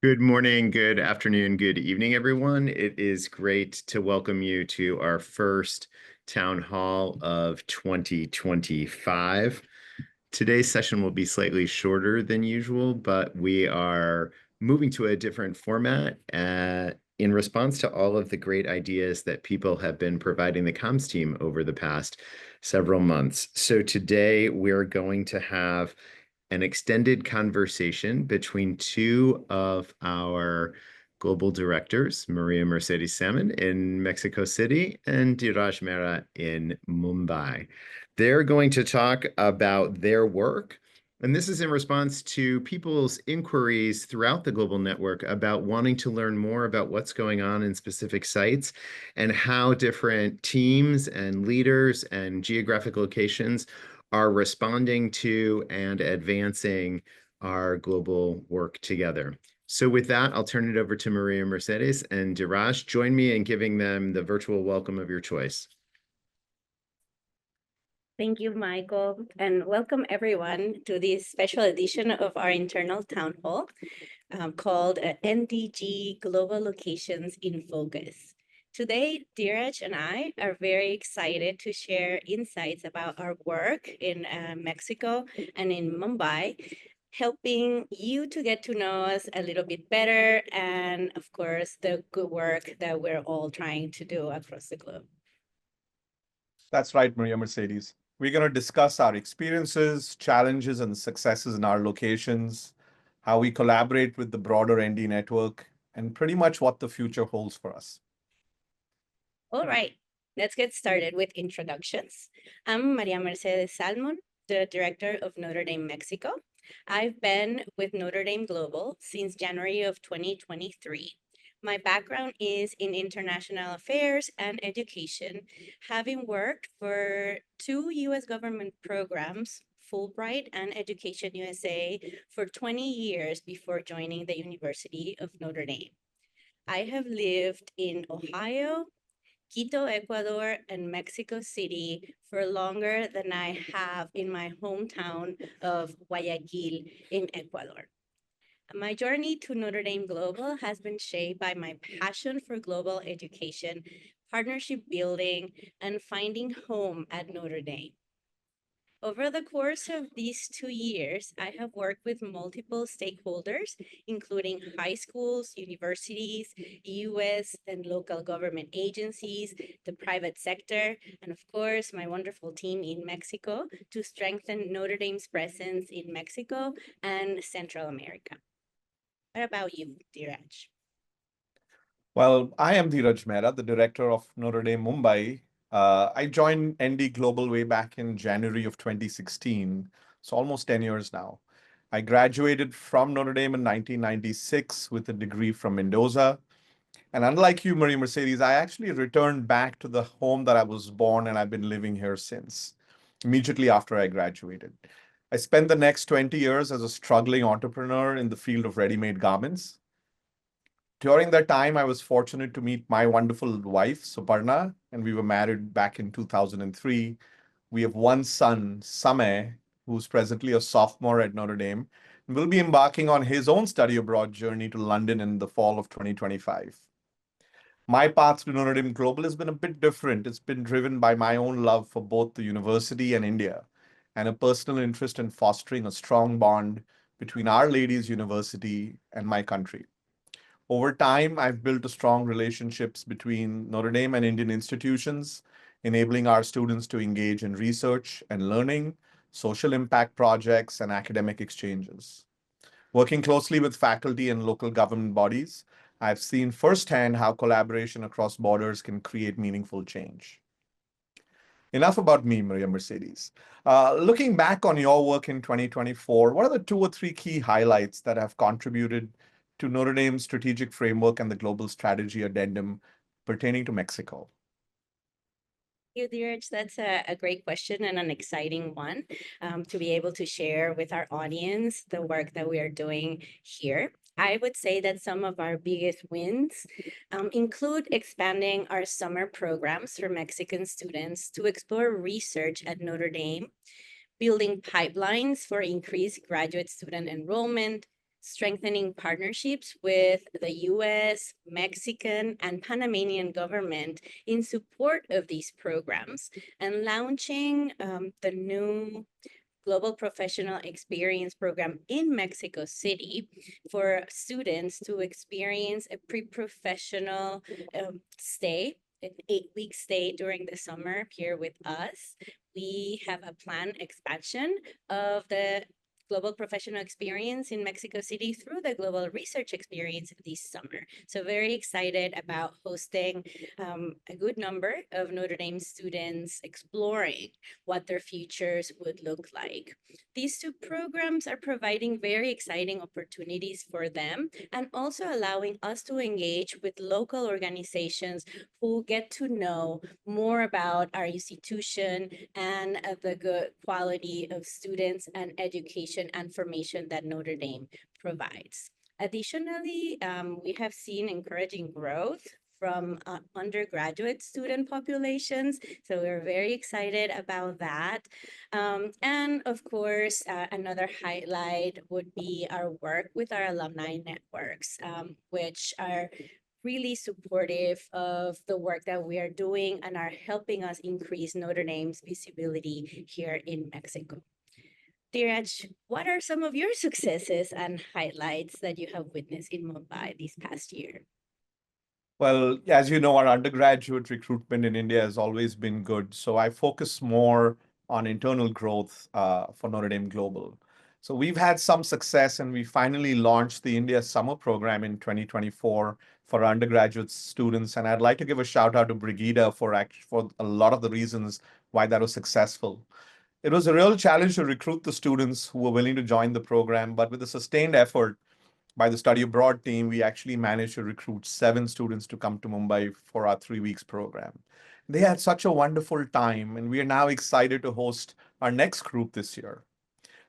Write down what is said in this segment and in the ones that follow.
Good morning, good afternoon, good evening, everyone. It is great to welcome you to our first town hall of 2025. Today's session will be slightly shorter than usual, but we are moving to a different format in response to all of the great ideas that people have been providing the comms team over the past several months. So today we're going to have an extended conversation between two of our global directors, Maria Mercedes Salmon in Mexico City and Diraj Mehra in Mumbai. They're going to talk about their work. And this is in response to people's inquiries throughout the global network about wanting to learn more about what's going on in specific sites and how different teams and leaders and geographic locations are responding to and advancing our global work together. So with that, I'll turn it over to Maria Mercedes and Diraj. Join me in giving them the virtual welcome of your choice. Thank you, Michael, and welcome everyone to this special edition of our internal town hall called NDG Global Locations in Focus. Today, Dheeraj and I are very excited to share insights about our work in Mexico and in Mumbai, helping you to get to know us a little bit better and, of course, the good work that we're all trying to do across the globe. That's right, Maria Mercedes. We're going to discuss our experiences, challenges, and successes in our locations, how we collaborate with the broader ND network, and pretty much what the future holds for us. All right, let's get started with introductions. I'm Maria Mercedes Salmon, the director of Notre Dame Mexico. I've been with Notre Dame Global since January of 2023. My background is in international affairs and education, having worked for two US government programs, Fulbright and Education USA, for 20 years before joining the University of Notre Dame. I have lived in Ohio, Quito, Ecuador, and Mexico City for longer than I have in my hometown of Guayaquil in Ecuador. My journey to Notre Dame Global has been shaped by my passion for global education, partnership building, and finding home at Notre Dame. Over the course of these 2 years, I have worked with multiple stakeholders, including high schools, universities, US and local government agencies, the private sector, and of course, my wonderful team in Mexico to strengthen Notre Dame's presence in Mexico and Central America. What about you, Dheeraj? Well, I am Dheeraj Mehra, the director of Notre Dame Mumbai. I joined ND Global way back in January of 2016, so almost 10 years now. I graduated from Notre Dame in 1996 with a degree from Mendoza. And unlike you, Marie Mercedes, I actually returned back to the home that I was born, and I've been living here since, immediately after I graduated. I spent the next 20 years as a struggling entrepreneur in the field of ready-made garments. During that time, I was fortunate to meet my wonderful wife, Suparna, and we were married back in 2003. We have one son, Samay, who's presently a sophomore at Notre Dame, and will be embarking on his own study abroad journey to London in the fall of 2025. My path to Notre Dame Global has been a bit different. It's been driven by my own love for both the university and India, and a personal interest in fostering a strong bond between Our Lady's University and my country. Over time, I've built a strong relationships between Notre Dame and Indian institutions, enabling our students to engage in research and learning, social impact projects, and academic exchanges. Working closely with faculty and local government bodies, I've seen firsthand how collaboration across borders can create meaningful change. Enough about me, Maria Mercedes. Looking back on your work in 2024, what are the 2 or 3 key highlights that have contributed to Notre Dame's strategic framework and the global strategy addendum pertaining to Mexico? You, Dheeraj, that's a great question and an exciting one to be able to share with our audience the work that we are doing here. I would say that some of our biggest wins include expanding our summer programs for Mexican students to explore research at Notre Dame, building pipelines for increased graduate student enrollment, strengthening partnerships with the US, Mexican, and Panamanian government in support of these programs, and launching the new Global Professional Experience Program in Mexico City for students to experience a pre-professional stay, an 8-week stay during the summer here with us. We have a planned expansion of the Global Professional Experience in Mexico City through the Global Research Experience this summer. So very excited about hosting a good number of Notre Dame students exploring what their futures would look like. These two programs are providing very exciting opportunities for them and also allowing us to engage with local organizations who get to know more about our institution and the good quality of students and education and formation that Notre Dame provides. Additionally, we have seen encouraging growth from undergraduate student populations. So we're very excited about that. And of course, another highlight would be our work with our alumni networks, which are really supportive of the work that we are doing and are helping us increase Notre Dame's visibility here in Mexico. Dheeraj, what are some of your successes and highlights that you have witnessed in Mumbai this past year? Well, as you know, our undergraduate recruitment in India has always been good. So I focus more on internal growth for Notre Dame Global. So we've had some success, and we finally launched the India Summer Program in 2024 for undergraduate students. And I'd like to give a shout out to Brigida for a lot of the reasons why that was successful. It was a real challenge to recruit the students who were willing to join the program, but with a sustained effort by the study abroad team, we actually managed to recruit 7 students to come to Mumbai for our 3 weeks program. They had such a wonderful time, and we are now excited to host our next group this year.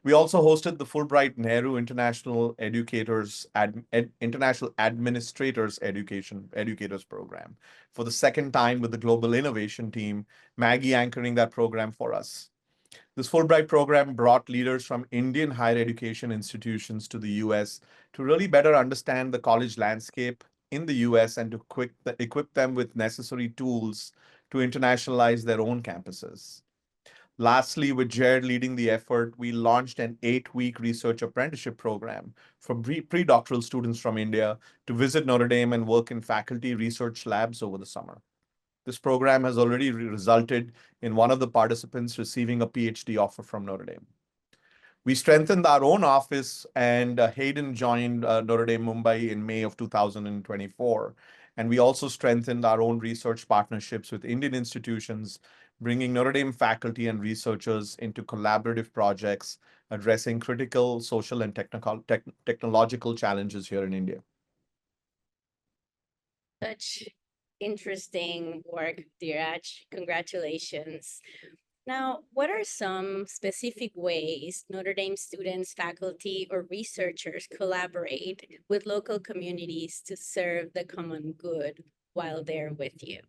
We also hosted the Fulbright Nehru International Administrators Educators Program for the second time with the Global Innovation Team, Maggie anchoring that program for us. This Fulbright program brought leaders from Indian higher education institutions to the US to really better understand the college landscape in the US and to equip them with necessary tools to internationalize their own campuses. Lastly, with Jared leading the effort, we launched an 8-week research apprenticeship program for pre-doctoral students from India to visit Notre Dame and work in faculty research labs over the summer. This program has already resulted in one of the participants receiving a PhD offer from Notre Dame. We strengthened our own office, and Hayden joined Notre Dame Mumbai in May of 2024. And we also strengthened our own research partnerships with Indian institutions, bringing Notre Dame faculty and researchers into collaborative projects addressing critical social and technological challenges here in India. Such interesting work, Dheeraj. Congratulations. Now, what are some specific ways Notre Dame students, faculty, or researchers collaborate with local communities to serve the common good while they're with you?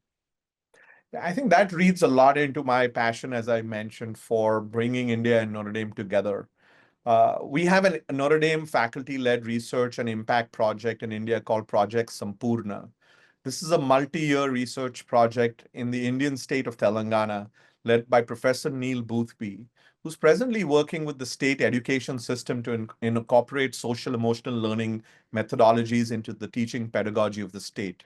I think that reads a lot into my passion, as I mentioned, for bringing India and Notre Dame together. We have a Notre Dame faculty-led research and impact project in India called Project Sampurna. This is a multi-year research project in the Indian state of Telangana, led by Professor Neil Boothby, who's presently working with the state education system to incorporate social emotional learning methodologies into the teaching pedagogy of the state.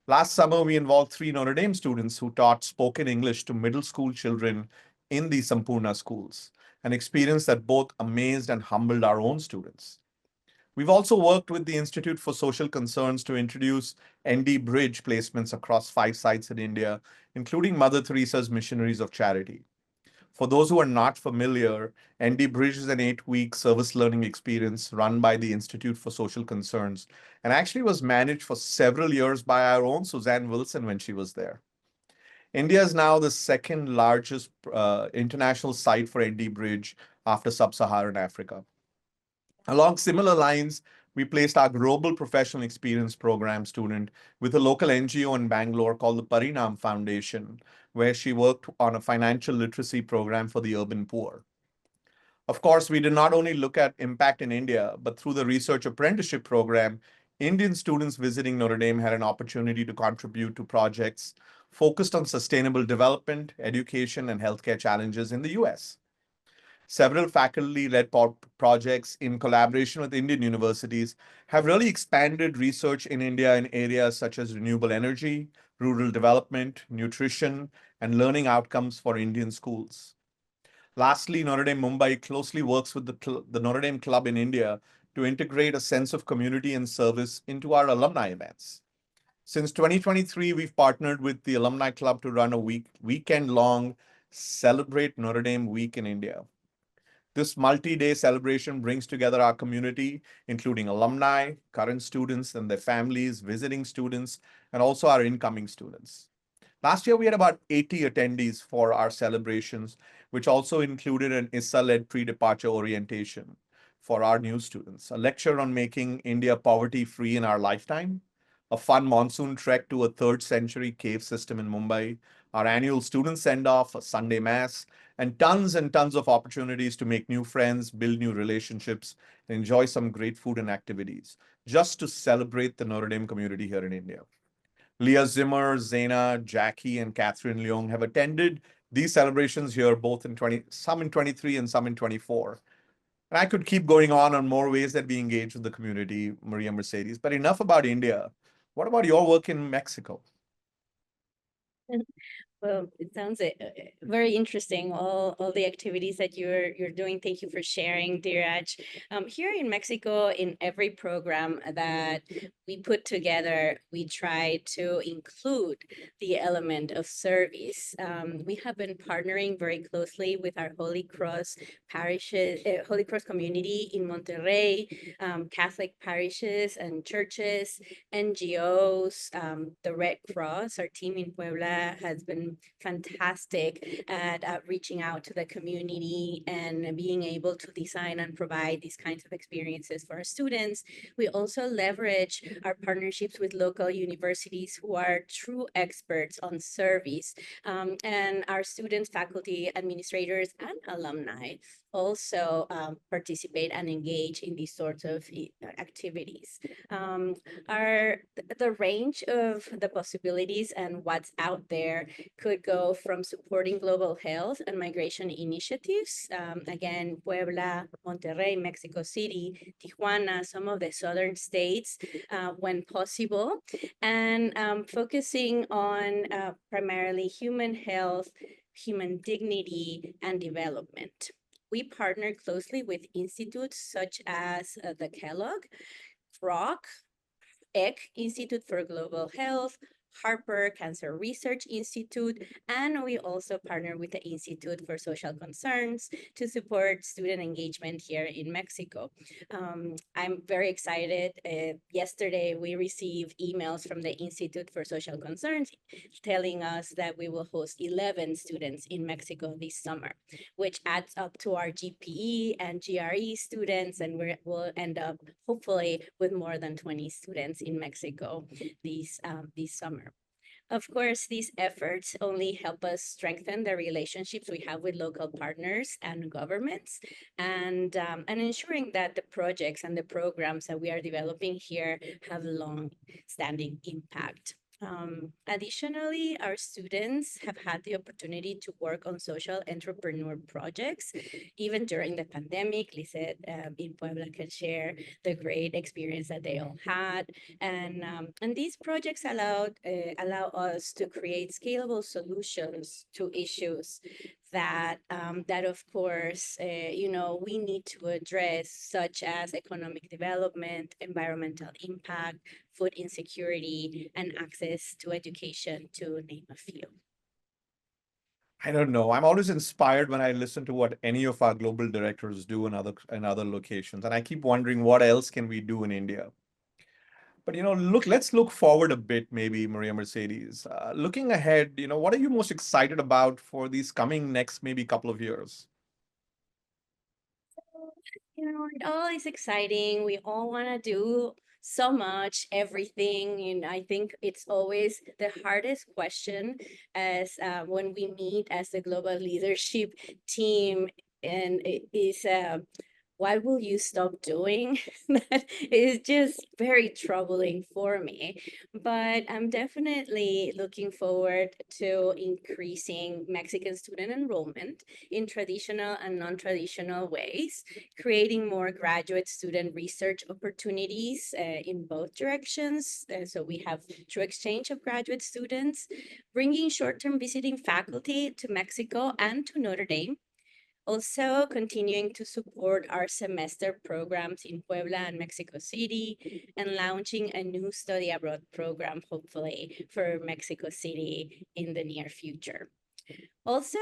Last summer, we involved 3 Notre Dame students who taught spoken English to middle school children in the Sampurna schools, an experience that both amazed and humbled our own students. We've also worked with the Institute for Social Concerns to introduce ND Bridge placements across 5 sites in India, including Mother Teresa's Missionaries of Charity. For those who are not familiar, ND Bridge is an 8-week service learning experience run by the Institute for Social Concerns and actually was managed for several years by our own Suzanne Wilson when she was there. India is now the second largest international site for ND Bridge after Sub-Saharan Africa. Along similar lines, we placed our Global Professional Experience Program student with a local NGO in Bangalore called the Parinam Foundation, where she worked on a financial literacy program for the urban poor. Of course, we did not only look at impact in India, but through the research apprenticeship program, Indian students visiting Notre Dame had an opportunity to contribute to projects focused on sustainable development, education, and healthcare challenges in the US. Several faculty-led projects in collaboration with Indian universities have really expanded research in India in areas such as renewable energy, rural development, nutrition, and learning outcomes for Indian schools. Lastly, Notre Dame Mumbai closely works with the Notre Dame Club in India to integrate a sense of community and service into our alumni events. Since 2023, we've partnered with the Alumni Club to run a weekend-long Celebrate Notre Dame Week in India. This multi-day celebration brings together our community, including alumni, current students and their families, visiting students, and also our incoming students. Last year, we had about 80 attendees for our celebrations, which also included an ISSA-led pre-departure orientation for our new students, a lecture on making India poverty-free in our lifetime, a fun monsoon trek to a 3rd century cave system in Mumbai, our annual student send-off, a Sunday mass, and tons of opportunities to make new friends, build new relationships, and enjoy some great food and activities, just to celebrate the Notre Dame community here in India. Leah Zimmer, Zaina, Jackie, and Catherine Leong have attended these celebrations here, both in some in 23 and some in 24. And I could keep going on more ways that we engage with the community, Maria Mercedes. But enough about India. What about your work in Mexico? Well, it sounds very interesting. All the activities that you're doing. Thank you for sharing, Dheeraj. Here in Mexico, in every program that we put together, we try to include the element of service. We have been partnering very closely with our Holy Cross parishes, Holy Cross community in Monterrey, Catholic parishes and churches, NGOs, the Red Cross. Our team in Puebla has been fantastic at reaching out to the community and being able to design and provide these kinds of experiences for our students. We also leverage our partnerships with local universities who are true experts on service, and our students, faculty, administrators, and alumni also participate and engage in these sorts of activities. The range of the possibilities and what's out there could go from supporting global health and migration initiatives, again, Puebla, Monterrey, Mexico City, Tijuana, some of the southern states, when possible, and focusing on primarily human health, human dignity, and development. We partner closely with institutes such as the Kellogg, Kroc, Institute for Global Health, Harper Cancer Research Institute, and we also partner with the Institute for Social Concerns to support student engagement here in Mexico. I'm very excited. Yesterday, we received emails from the Institute for Social Concerns telling us that we will host 11 students in Mexico this summer, which adds up to our GPE and GRE students, and we'll end up hopefully with more than 20 students in Mexico this summer. Of course, these efforts only help us strengthen the relationships we have with local partners and governments, and ensuring that the projects and the programs that we are developing here have long-standing impact. Additionally, our students have had the opportunity to work on social entrepreneur projects, even during the pandemic. Lisette in Puebla can share the great experience that they all had. And these projects allow us to create scalable solutions to issues that of course, we need to address, such as economic development, environmental impact, food insecurity, and access to education, to name a few. I don't know. I'm always inspired when I listen to what any of our global directors do in other locations, and I keep wondering what else can we do in India. But let's look forward a bit, maybe, Maria Mercedes. Looking ahead, what are you most excited about for these coming next maybe couple of years? It all is exciting. We all want to do so much, everything. And I think it's always the hardest question as when we meet as the global leadership team and it is why will you stop doing? That is just very troubling for me. But I'm definitely looking forward to increasing Mexican student enrollment in traditional and non-traditional ways, creating more graduate student research opportunities in both directions. So we have true exchange of graduate students, bringing short-term visiting faculty to Mexico and to Notre Dame, also continuing to support our semester programs in Puebla and Mexico City, and launching a new study abroad program, hopefully, for Mexico City in the near future. Also,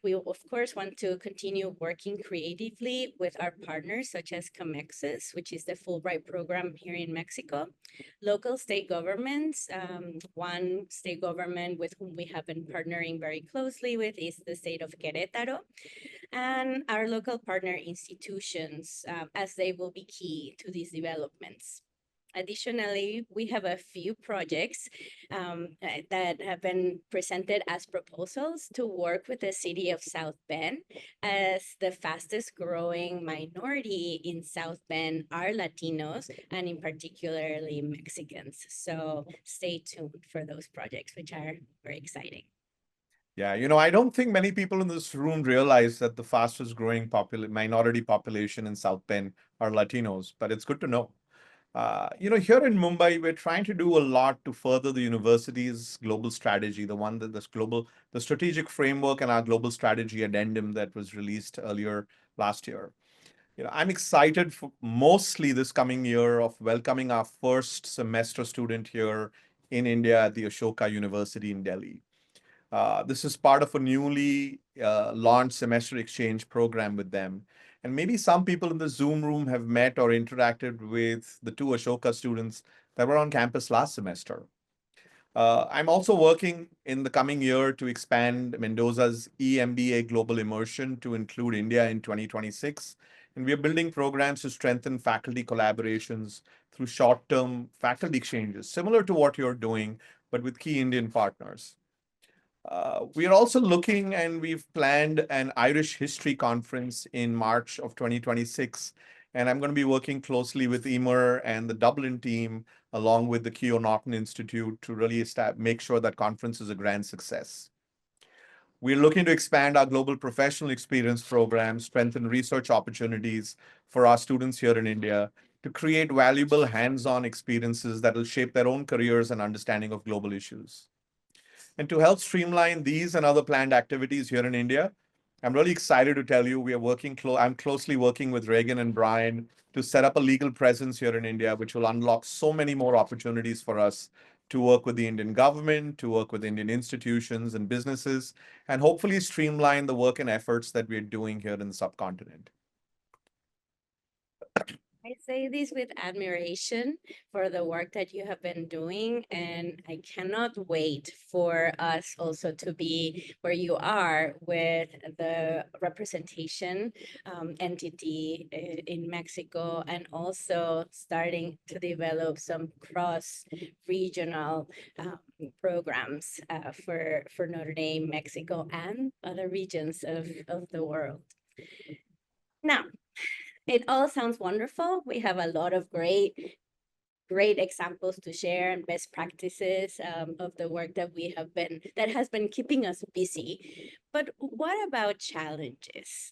we of course want to continue working creatively with our partners such as COMEXUS, which is the Fulbright program here in Mexico, local state governments. One state government with whom we have been partnering very closely with is the state of Querétaro, and our local partner institutions, as they will be key to these developments. Additionally, we have a few projects that have been presented as proposals to work with the city of South Bend, as the fastest growing minority in South Bend are Latinos, and in particularly Mexicans. So stay tuned for those projects, which are very exciting. Yeah, I don't think many people in this room realize that the fastest growing minority population in South Bend are Latinos, but it's good to know. Here in Mumbai, we're trying to do a lot to further the university's global strategy, the strategic framework and our global strategy addendum that was released earlier last year. I'm excited for mostly this coming year of welcoming our first semester student here in India at the Ashoka University in Delhi. This is part of a newly launched semester exchange program with them. And maybe some people in the Zoom room have met or interacted with the two Ashoka students that were on campus last semester. I'm also working in the coming year to expand Mendoza's EMBA Global Immersion to include India in 2026. And we are building programs to strengthen faculty collaborations through short-term faculty exchanges, similar to what you're doing, but with key Indian partners. We are also looking, and we've planned an Irish history conference in March of 2026. And I'm going to be working closely with Emer and the Dublin team, along with the Keogh Norton Institute, to really make sure that conference is a grand success. We're looking to expand our global professional experience program, strengthen research opportunities for our students here in India, to create valuable hands-on experiences that will shape their own careers and understanding of global issues. And to help streamline these and other planned activities here in India, I'm really excited to tell you I'm closely working with Reagan and Brian to set up a legal presence here in India, which will unlock so many more opportunities for us to work with the Indian government, to work with Indian institutions and businesses, and hopefully streamline the work and efforts that we're doing here in the subcontinent. I say this with admiration for the work that you have been doing, and I cannot wait for us also to be where you are with the representation entity in Mexico, and also starting to develop some cross-regional programs for Notre Dame, Mexico, and other regions of the world. Now, it all sounds wonderful. We have a lot of great examples to share and best practices of the work that has been keeping us busy. But what about challenges,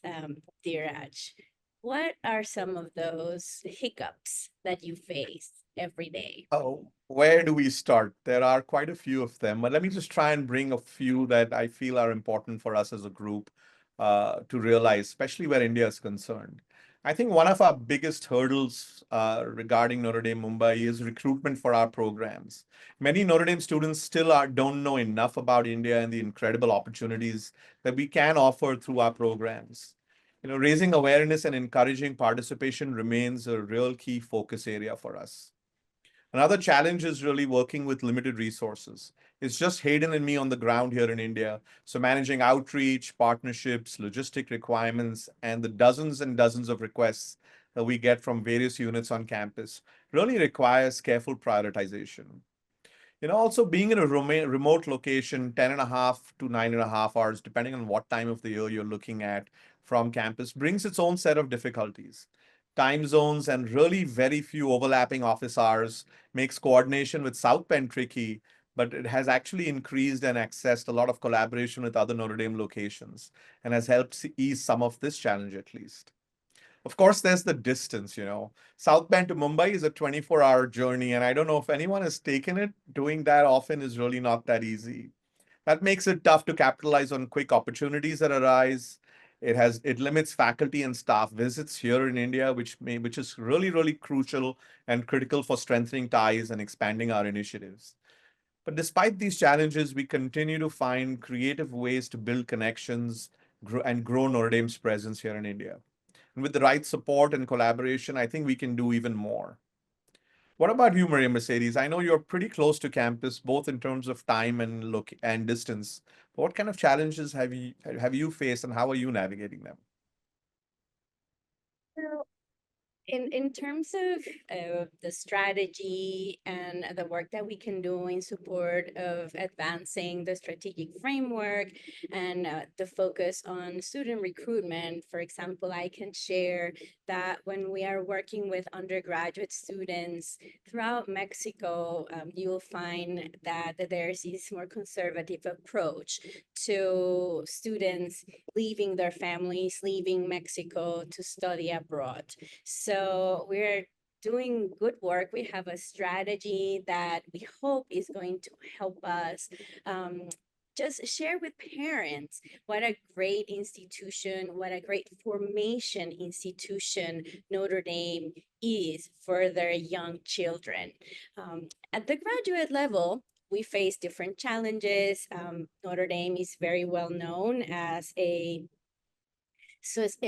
Dheeraj? What are some of those hiccups that you face every day? Oh, where do we start? There are quite a few of them, but let me just try and bring a few that I feel are important for us as a group to realize, especially where India is concerned. I think one of our biggest hurdles regarding Notre Dame Mumbai is recruitment for our programs. Many Notre Dame students still don't know enough about India and the incredible opportunities that we can offer through our programs. Raising awareness and encouraging participation remains a real key focus area for us. Another challenge is really working with limited resources. It's just Hayden and me on the ground here in India. So managing outreach, partnerships, logistic requirements, and the dozens and dozens of requests that we get from various units on campus really requires careful prioritization. Also being in a remote location, 10.5 to 9.5 hours, depending on what time of the year you're looking at, from campus brings its own set of difficulties. Time zones and really very few overlapping office hours makes coordination with South Bend tricky, but it has actually increased and accessed a lot of collaboration with other Notre Dame locations and has helped ease some of this challenge at least. Of course, there's the distance. South Bend to Mumbai is a 24-hour journey, and I don't know if anyone has taken it. Doing that often is really not that easy. That makes it tough to capitalize on quick opportunities that arise. It limits faculty and staff visits here in India, which is really, really crucial and critical for strengthening ties and expanding our initiatives. But despite these challenges, we continue to find creative ways to build connections and grow Notre Dame's presence here in India. And with the right support and collaboration, I think we can do even more. What about you, Maria Mercedes? I know you're pretty close to campus, both in terms of time and look and distance. But what kind of challenges have you faced, and how are you navigating them? Well, in terms of the strategy and the work that we can do in support of advancing the strategic framework and the focus on student recruitment, for example, I can share that when we are working with undergraduate students throughout Mexico, you'll find that there's this more conservative approach to students leaving their families, leaving Mexico to study abroad. So we're doing good work. We have a strategy that we hope is going to help us just share with parents what a great institution, what a great formation institution Notre Dame is for their young children. At the graduate level, we face different challenges. Notre Dame is very well known as a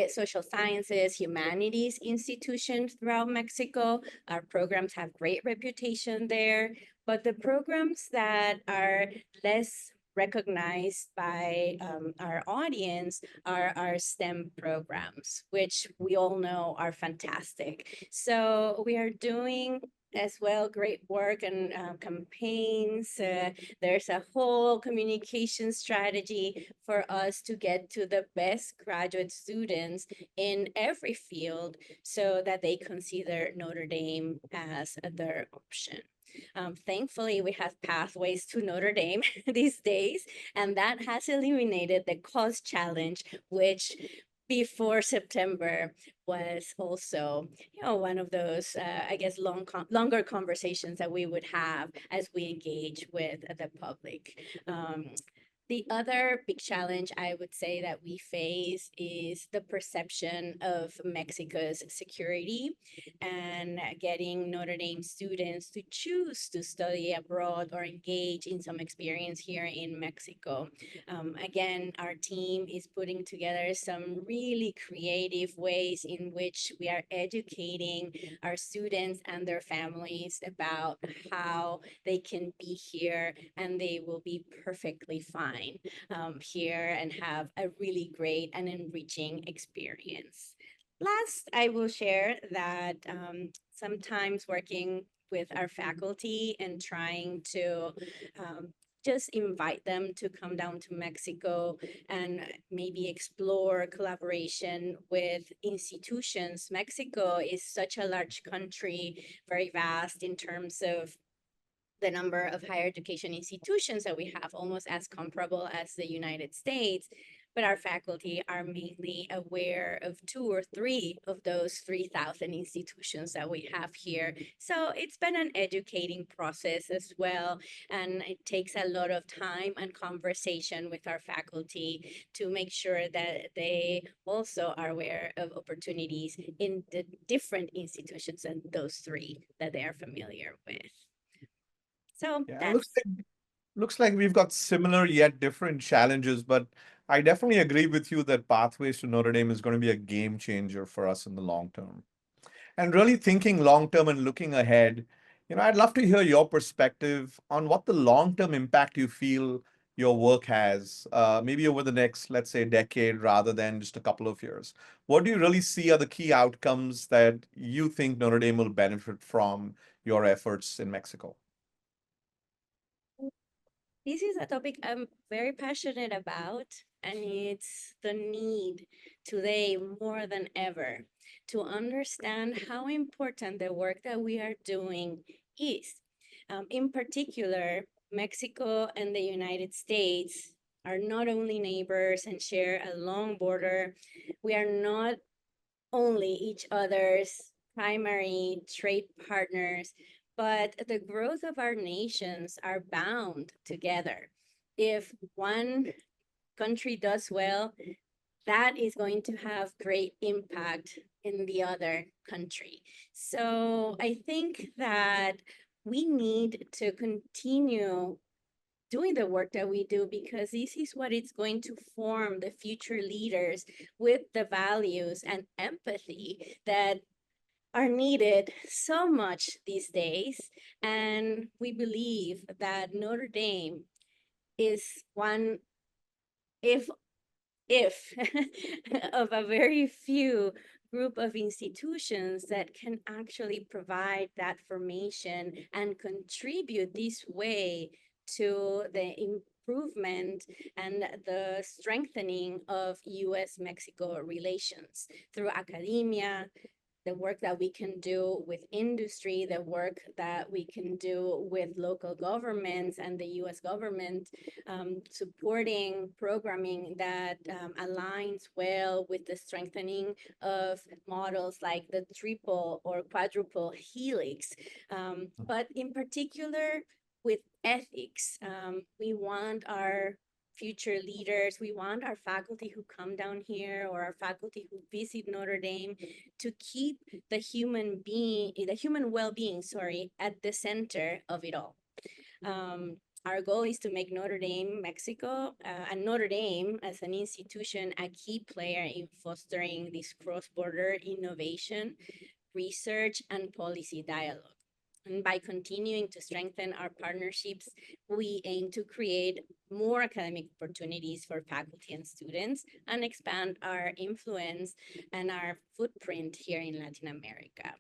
social sciences, humanities institutions throughout Mexico. Our programs have great reputation there, but the programs that are less recognized by our audience are our STEM programs, which we all know are fantastic. So we are doing as well great work and campaigns. There's a whole communication strategy for us to get to the best graduate students in every field so that they consider Notre Dame as their option. Thankfully, we have pathways to Notre Dame these days, and that has eliminated the cost challenge, which before September was also, one of those, I guess, longer conversations that we would have as we engage with the public. The other big challenge I would say that we face is the perception of Mexico's security and getting Notre Dame students to choose to study abroad or engage in some experience here in Mexico. Again, our team is putting together some really creative ways in which we are educating our students and their families about how they can be here and they will be perfectly fine here and have a really great and enriching experience. Last, I will share that sometimes working with our faculty and trying to just invite them to come down to Mexico and maybe explore collaboration with institutions. Mexico is such a large country, very vast in terms of the number of higher education institutions that we have, almost as comparable as the United States. But our faculty are mainly aware of 2 or 3 of those 3,000 institutions that we have here. So it's been an educating process as well. And it takes a lot of time and conversation with our faculty to make sure that they also are aware of opportunities in the different institutions and those 3 that they are familiar with. So Yeah, that's looks like we've got similar yet different challenges, but I definitely agree with you that Pathways to Notre Dame is going to be a game changer for us in the long term. And really thinking long term and looking ahead, I'd love to hear your perspective on what the long term impact you feel your work has, maybe over the next, let's say, decade rather than just a couple of years. What do you really see are the key outcomes that you think Notre Dame will benefit from your efforts in Mexico? this is a topic I'm very passionate about. and it's the need today more than ever to understand how important the work that we are doing is. In particular, Mexico and the United States are not only neighbors and share a long border, we are not only each other's primary trade partners, but the growth of our nations are bound together. If one country does well, that is going to have great impact in the other country. So I think that we need to continue doing the work that we do because this is what it's going to form the future leaders with the values and empathy that are needed so much these days. And we believe that Notre Dame is one, if of a very few group of institutions that can actually provide that formation and contribute this way to the improvement and the strengthening of US-Mexico relations through academia, the work that we can do with industry, the work that we can do with local governments and the US government, supporting programming that aligns well with the strengthening of models like the triple or quadruple helix. But in particular, with ethics, we want our future leaders, we want our faculty who come down here or our faculty who visit Notre Dame to keep the human being, the human well-being, sorry, at the center of it all. Our goal is to make Notre Dame, Mexico, and Notre Dame as an institution, a key player in fostering this cross-border innovation, research, and policy dialogue. And by continuing to strengthen our partnerships, we aim to create more academic opportunities for faculty and students and expand our influence and our footprint here in Latin America.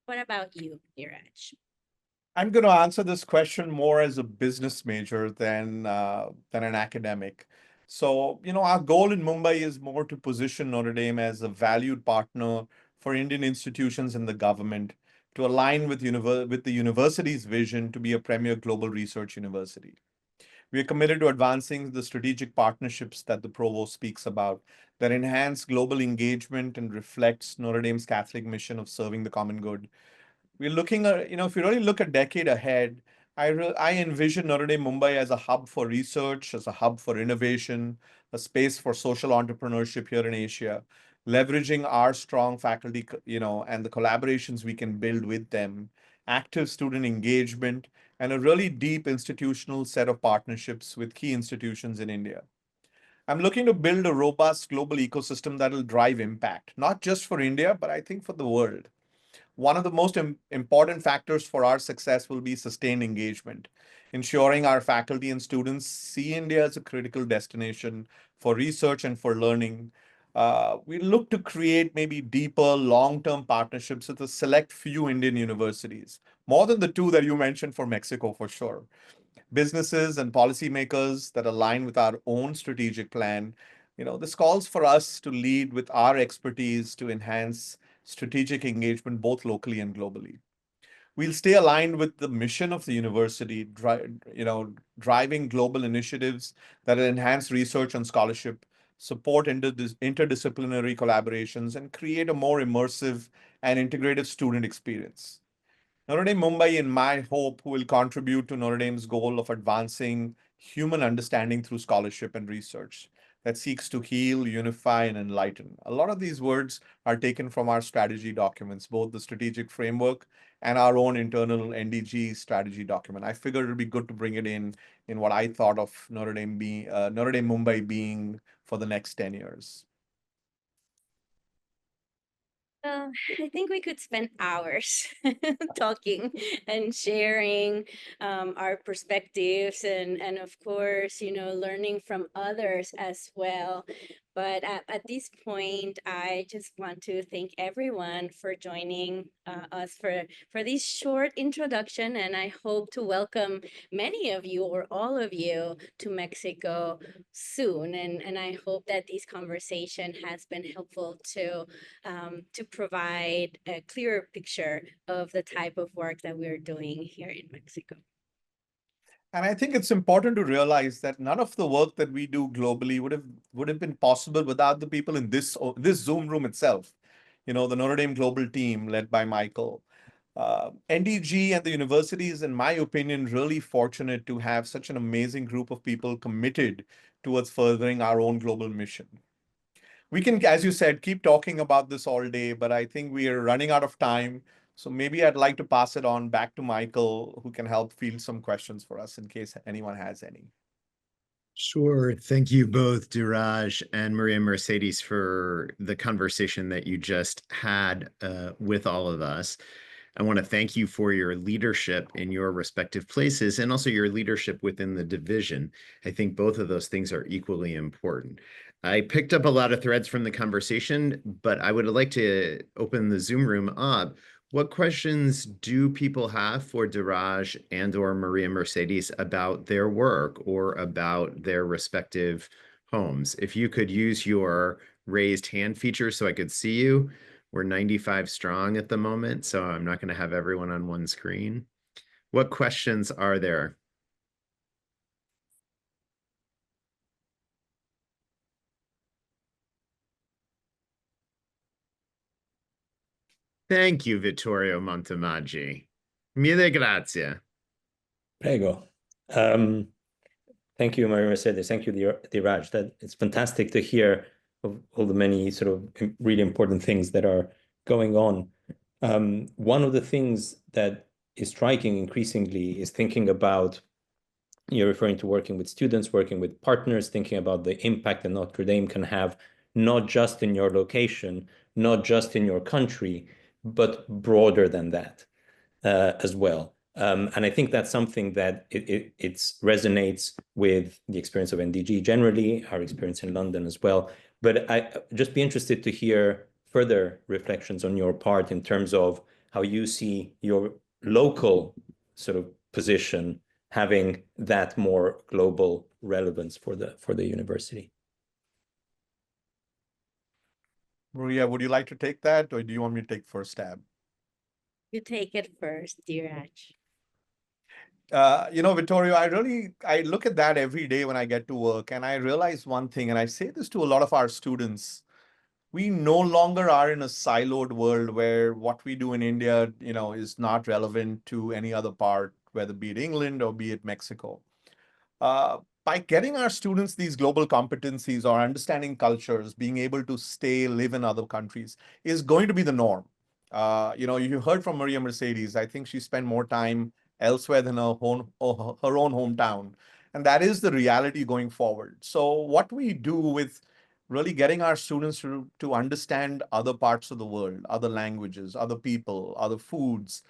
What about you, Neeraj? I'm going to answer this question more as a business major than an academic. So, our goal in Mumbai is more to position Notre Dame as a valued partner for Indian institutions and the government to align with the university's vision to be a premier global research university. We are committed to advancing the strategic partnerships that the provost speaks about that enhance global engagement and reflects Notre Dame's Catholic mission of serving the common good. We're looking at, if you really look a decade ahead, I envision Notre Dame Mumbai as a hub for research, as a hub for innovation, a space for social entrepreneurship here in Asia, leveraging our strong faculty, and the collaborations we can build with them, active student engagement, and a really deep institutional set of partnerships with key institutions in India. I'm looking to build a robust global ecosystem that will drive impact, not just for India, but I think for the world. One of the most important factors for our success will be sustained engagement, ensuring our faculty and students see India as a critical destination for research and for learning. We look to create maybe deeper, long-term partnerships with a select few Indian universities, more than the two that you mentioned for Mexico, for sure. Businesses and policymakers that align with our own strategic plan. This calls for us to lead with our expertise to enhance strategic engagement both locally and globally. We'll stay aligned with the mission of the university, driving global initiatives that will enhance research and scholarship, support interdisciplinary collaborations, and create a more immersive and integrative student experience. Notre Dame Mumbai, in my hope, will contribute to Notre Dame's goal of advancing human understanding through scholarship and research that seeks to heal, unify, and enlighten. A lot of these words are taken from our strategy documents, both the strategic framework and our own internal NDG strategy document. I figured it'd be good to bring it in what I thought of Notre Dame Mumbai being for the next 10 years. I think we could spend hours talking and sharing our perspectives and of course, learning from others as well. But at this point, I just want to thank everyone for joining us for this short introduction. And I hope to welcome many of you or all of you to Mexico soon. And I hope that this conversation has been helpful to provide a clearer picture of the type of work that we're doing here in Mexico. And I think it's important to realize that none of the work that we do globally would have been possible without the people in this Zoom room itself. You know, the Notre Dame Global team led by Michael. NDG and the university is, in my opinion, really fortunate to have such an amazing group of people committed towards furthering our own global mission. We can, as you said, keep talking about this all day, but I think we are running out of time. So maybe I'd like to pass it on back to Michael, who can help field some questions for us in case anyone has any. Sure. Thank you both, Duraj and Maria Mercedes, for the conversation that you just had with all of us. I want to thank you for your leadership in your respective places and also your leadership within the division. I think both of those things are equally important. I picked up a lot of threads from the conversation, but I would like to open the Zoom room up. What questions do people have for Duraj and or Maria Mercedes about their work or about their respective homes? If you could use your raised hand feature so I could see you. We're 95 strong at the moment, so I'm not going to have everyone on one screen. What questions are there? Thank you, Vittorio Montemaggi. Mille grazie. Prego. Thank you, Maria Mercedes. Thank you, Diraj. That it's fantastic to hear of all the many sort of really important things that are going on. One of the things that is striking increasingly is thinking about, you're referring to working with students, working with partners, thinking about the impact that Notre Dame can have, not just in your location, not just in your country, but broader than that as well. And I think that's something that it resonates with the experience of NDG generally, our experience in London as well. But I'd just be interested to hear further reflections on your part in terms of how you see your local sort of position having that more global relevance for the university. Maria, would you like to take that, or do you want me to take first stab? You take it first, Diraj. You know, Vittorio, I look at that every day when I get to work, and I realize one thing, and I say this to a lot of our students. We no longer are in a siloed world where what we do in India, you know, is not relevant to any other part, whether be it England or be it Mexico. By getting our students these global competencies or understanding cultures, being able to stay, live in other countries is going to be the norm. You know, you heard from Maria Mercedes. I think she spent more time elsewhere than her own hometown. And that is the reality going forward. So what we do with really getting our students to understand other parts of the world, other languages, other people, other foods,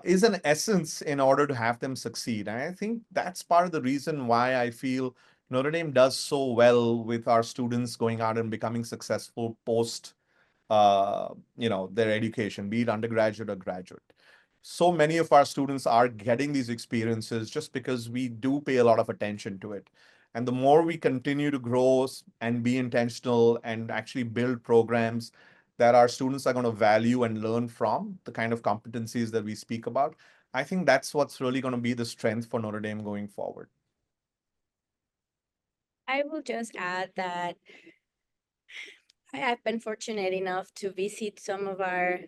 is an essence in order to have them succeed. And I think that's part of the reason why I feel Notre Dame does so well with our students going out and becoming successful post, you know, their education, be it undergraduate or graduate. So many of our students are getting these experiences just because we do pay a lot of attention to it. And the more we continue to grow and be intentional and actually build programs that our students are going to value and learn from, the kind of competencies that we speak about, I think that's what's really going to be the strength for Notre Dame going forward. I will just add that I have been fortunate enough to visit some of our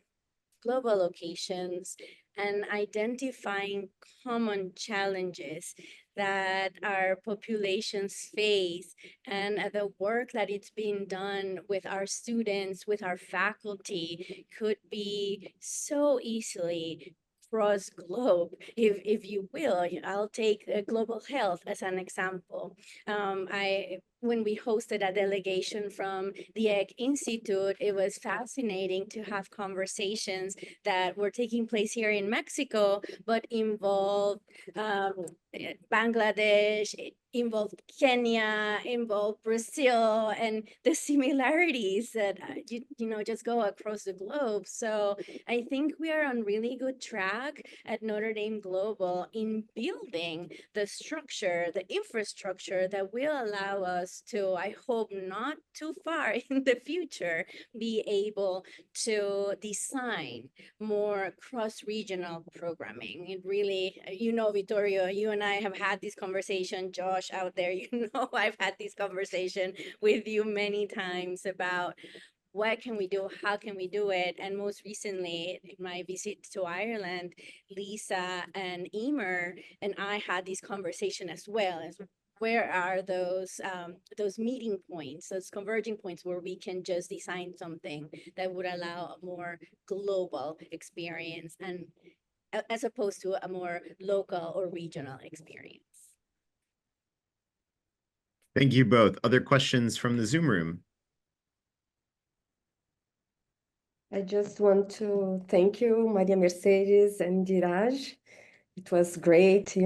global locations and identifying common challenges that our populations face and the work that it's being done with our students, with our faculty could be so easily cross globe, if you will. I'll take global health as an example. I when we hosted a delegation from the Egg Institute, it was fascinating to have conversations that were taking place here in Mexico, but involved Bangladesh, involved Kenya, involved Brazil, and the similarities that just go across the globe. So I think we are on really good track at Notre Dame Global in building the structure, the infrastructure that will allow us to, I hope not too far in the future, be able to design more cross-regional programming. It really, Vittorio, you and I have had this conversation. Josh out there, I've had this conversation with you many times about what can we do, how can we do it, and most recently in my visit to Ireland, Lisa and Emer and I had this conversation as well, as where are those meeting points, those converging points where we can just design something that would allow a more global experience, and as opposed to a more local or regional experience. Thank you both. Other questions from the Zoom room? I just want to thank you, Maria Mercedes and Diraj. It was great.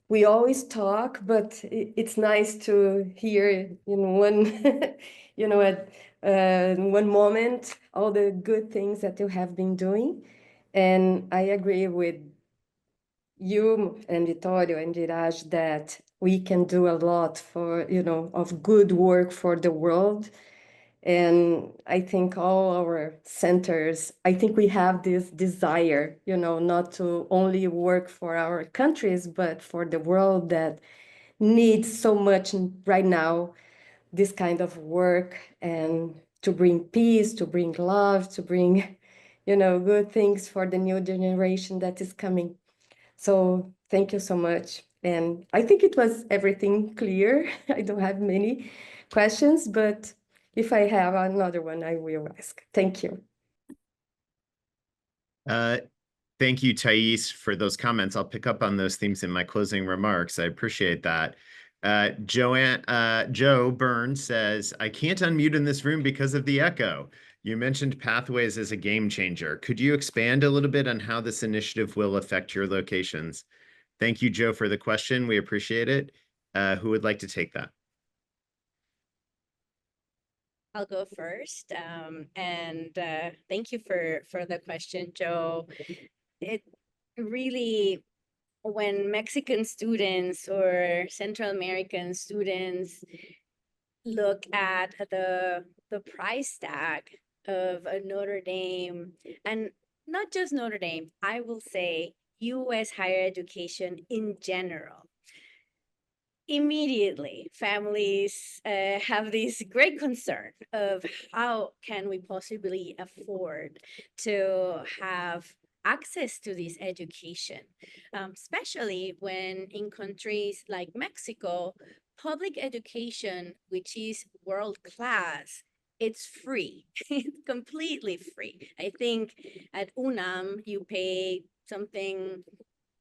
We always talk, but it's nice to hear in one, at one moment, all the good things that you have been doing. And I agree with you and Vittorio and Diraj that we can do a lot for, of good work for the world. And I think all our centers, I think we have this desire, not to only work for our countries, but for the world that needs so much right now, this kind of work, and to bring peace, to bring love, to bring, good things for the new generation that is coming. So thank you so much. And I think it was everything clear. I don't have many questions, but if I have another one, I will ask. Thank you. Thank you, Thais, for those comments. I'll pick up on those themes in my closing remarks. I appreciate that. Joe Burns says, I can't unmute in this room because of the echo. You mentioned Pathways as a game changer. Could you expand a little bit on how this initiative will affect your locations? Thank you, Joe, for the question. We appreciate it. Who would like to take that? I'll go first. And thank you for the question, Joe. It really, when Mexican students or Central American students look at the price tag of a Notre Dame, and not just Notre Dame, I will say US higher education in general, immediately families have this great concern of how can we possibly afford to have access to this education, especially when in countries like Mexico, public education, which is world class, it's free. It's completely free. I think at UNAM you pay something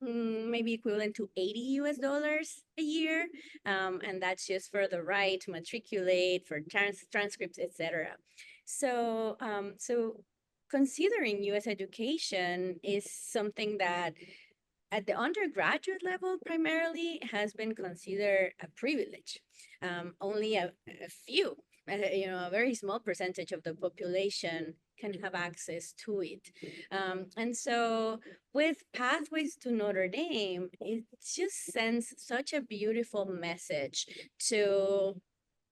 maybe equivalent to $80 a year. And that's just for the right to matriculate, for transcripts, etc. So, considering US education is something that at the undergraduate level primarily has been considered a privilege. Only a few, a very small percentage of the population can have access to it. And so with Pathways to Notre Dame, it just sends such a beautiful message to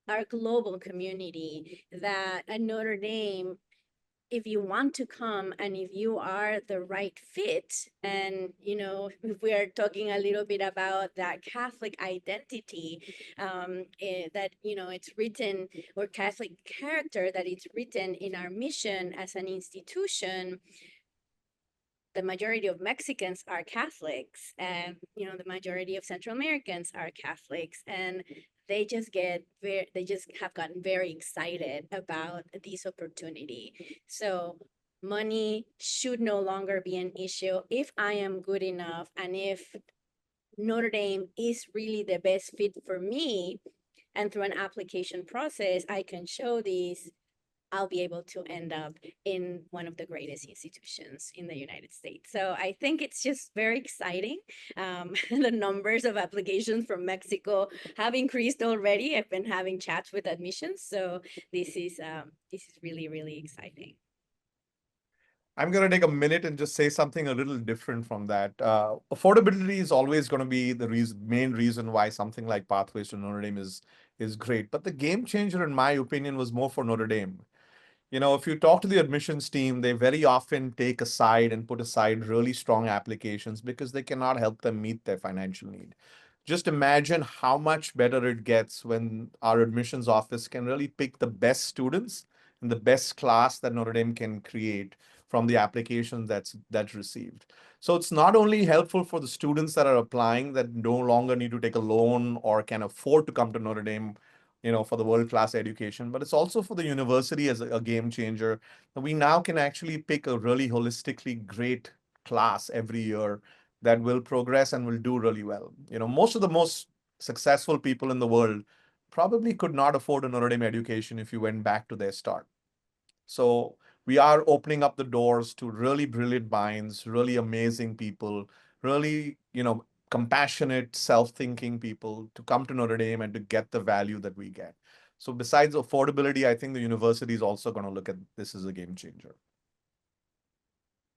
our global community that at Notre Dame, if you want to come and if you are the right fit, and if we are talking a little bit about that Catholic identity, that it's written, or Catholic character that it's written in our mission as an institution. The majority of Mexicans are Catholics, and the majority of Central Americans are Catholics, and they just have gotten very excited about this opportunity. So money should no longer be an issue if I am good enough, and if Notre Dame is really the best fit for me And through an application process, I can show these, I'll be able to end up in one of the greatest institutions in the United States. So I think it's just very exciting. The numbers of applications from Mexico have increased already. I've been having chats with admissions. So this is really, really exciting. I'm going to take a minute and just say something a little different from that. Affordability is always going to be the main reason why something like Pathways to Notre Dame is great. But the game changer, in my opinion, was more for Notre Dame. You know, if you talk to the admissions team, they very often take aside and put aside really strong applications because they cannot help them meet their financial need. Just imagine how much better it gets when our admissions office can really pick the best students and the best class that Notre Dame can create from the application that's received. So it's not only helpful for the students that are applying that no longer need to take a loan or can afford to come to Notre Dame, you know, for the world-class education, but it's also for the university as a game changer. We now can actually pick a really holistically great class every year that will progress and will do really well. You know, most of the most successful people in the world probably could not afford a Notre Dame education if you went back to their start. So we are opening up the doors to really brilliant minds, really amazing people, really, you know, compassionate, self-thinking people to come to Notre Dame and to get the value that we get. So besides affordability, I think the university is also going to look at this as a game changer.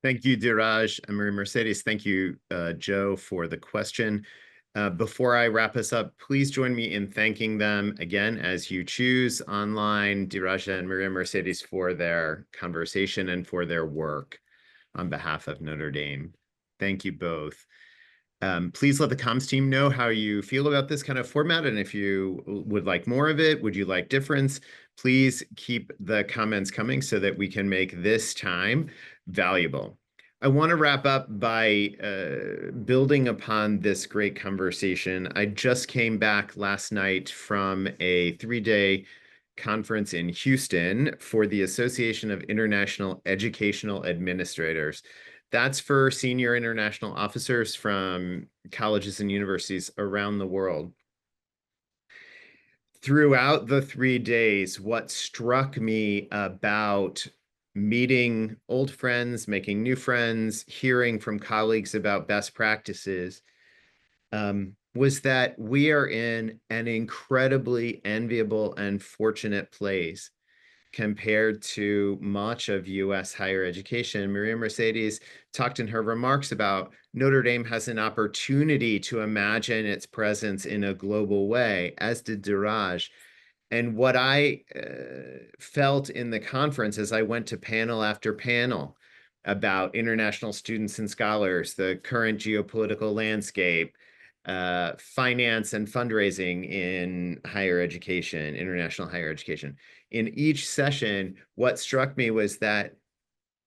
Thank you, Diraj and Maria Mercedes. Thank you, Joe, for the question. Before I wrap us up, please join me in thanking them again as you choose online, Diraj and Maria Mercedes, for their conversation and for their work on behalf of Notre Dame. Thank you both. Please let the comms team know how you feel about this kind of format, and if you would like more of it, would you like difference, please keep the comments coming so that we can make this time valuable. I want to wrap up by building upon this great conversation. I just came back last night from a 3-day conference in Houston for the Association of International Educational Administrators. That's for senior international officers from colleges and universities around the world. Throughout the 3 days, what struck me about meeting old friends, making new friends, hearing from colleagues about best practices, was that we are in an incredibly enviable and fortunate place compared to much of US higher education. Maria Mercedes talked in her remarks about Notre Dame has an opportunity to imagine its presence in a global way, as did Diraj. And what I felt in the conference as I went to panel after panel about international students and scholars, the current geopolitical landscape, finance and fundraising in higher education, international higher education. In each session, what struck me was that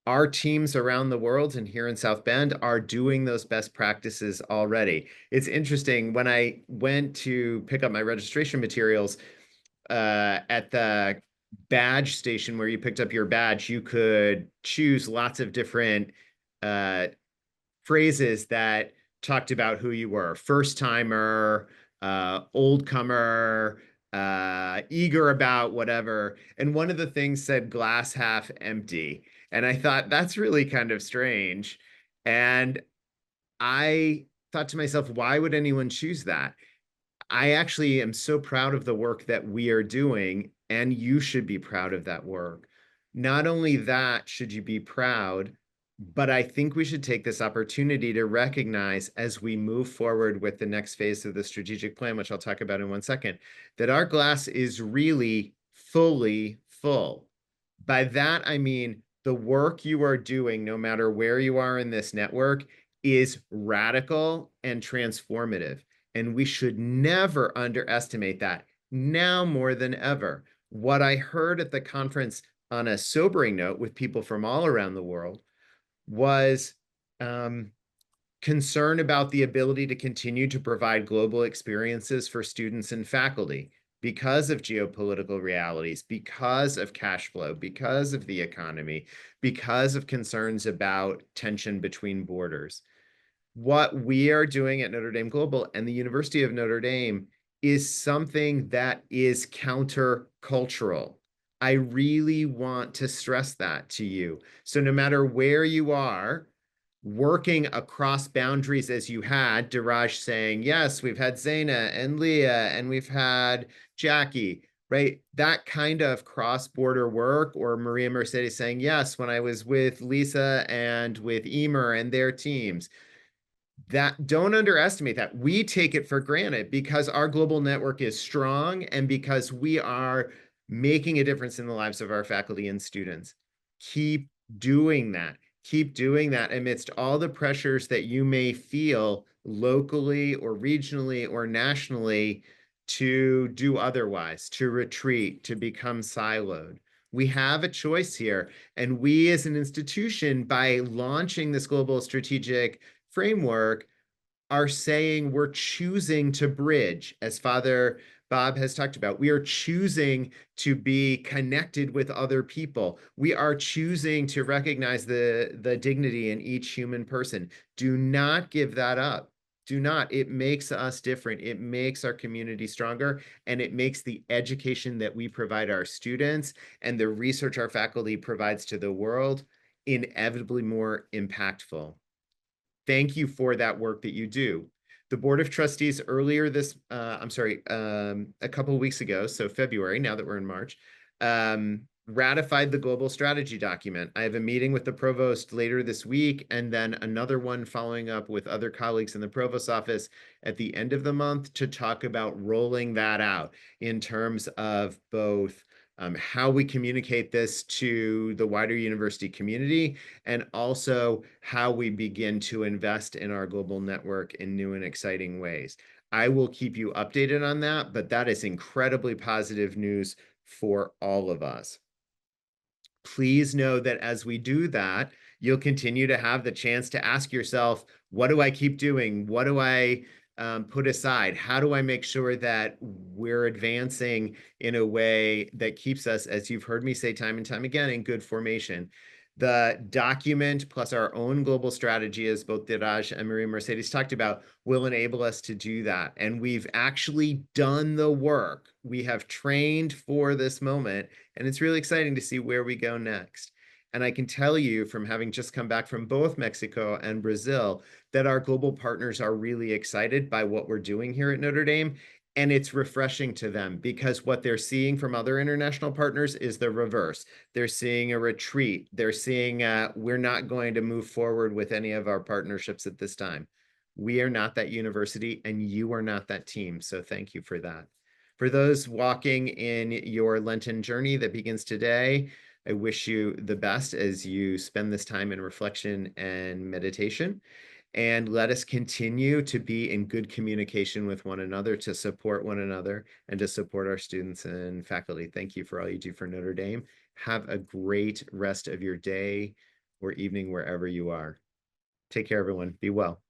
our teams around the world and here in South Bend are doing those best practices already. It's interesting, when I went to pick up my registration materials, at the badge station where you picked up your badge, you could choose lots of different phrases that talked about who you were: first timer, old comer, eager about whatever. And one of the things said glass half empty. And I thought, that's really kind of strange. And I thought to myself, why would anyone choose that? I actually am so proud of the work that we are doing, and you should be proud of that work. Not only that should you be proud, but I think we should take this opportunity to recognize, as we move forward with the next phase of the strategic plan, which I'll talk about in 1 second, that our glass is really fully full. By that, I mean the work you are doing, no matter where you are in this network, is radical and transformative. And we should never underestimate that, now more than ever. What I heard at the conference, on a sobering note, with people from all around the world, was concern about the ability to continue to provide global experiences for students and faculty because of geopolitical realities, because of cash flow, because of the economy, because of concerns about tension between borders. What we are doing at Notre Dame Global and the University of Notre Dame is something that is countercultural. I really want to stress that to you. So no matter where you are, working across boundaries as you had, Diraj saying, yes, we've had Zaina and Leah, and we've had Jackie, right? That kind of cross-border work, or Maria Mercedes saying, yes, when I was with Lisa and with Emer and their teams, that don't underestimate that. We take it for granted because our global network is strong and because we are making a difference in the lives of our faculty and students. Keep doing that. Keep doing that amidst all the pressures that you may feel locally or regionally or nationally to do otherwise, to retreat, to become siloed. We have a choice here. And we as an institution, by launching this global strategic framework, are saying we're choosing to bridge, as Father Bob has talked about. We are choosing to be connected with other people. We are choosing to recognize the dignity in each human person. Do not give that up. Do not. It makes us different. It makes our community stronger, and it makes the education that we provide our students and the research our faculty provides to the world inevitably more impactful. Thank you for that work that you do. The Board of Trustees earlier this, a couple of weeks ago, so February, now that we're in March, ratified the global strategy document. I have a meeting with the provost later this week, and then another one following up with other colleagues in the provost's office at the end of the month to talk about rolling that out in terms of both how we communicate this to the wider university community, and also how we begin to invest in our global network in new and exciting ways. I will keep you updated on that, but that is incredibly positive news for all of us. Please know that as we do that, you'll continue to have the chance to ask yourself, what do I keep doing? What do I put aside? How do I make sure that we're advancing in a way that keeps us, as you've heard me say time and time again, in good formation? The document plus our own global strategy, as both Diraj and Maria Mercedes talked about, will enable us to do that. And we've actually done the work. We have trained for this moment, and it's really exciting to see where we go next. And I can tell you from having just come back from both Mexico and Brazil that our global partners are really excited by what we're doing here at Notre Dame. And it's refreshing to them because what they're seeing from other international partners is the reverse. They're seeing a retreat. They're seeing we're not going to move forward with any of our partnerships at this time. We are not that university, and you are not that team. So thank you for that. For those walking in your Lenten journey that begins today, I wish you the best as you spend this time in reflection and meditation. And let us continue to be in good communication with one another, to support one another, and to support our students and faculty. Thank you for all you do for Notre Dame. Have a great rest of your day or evening wherever you are. Take care, everyone. Be well.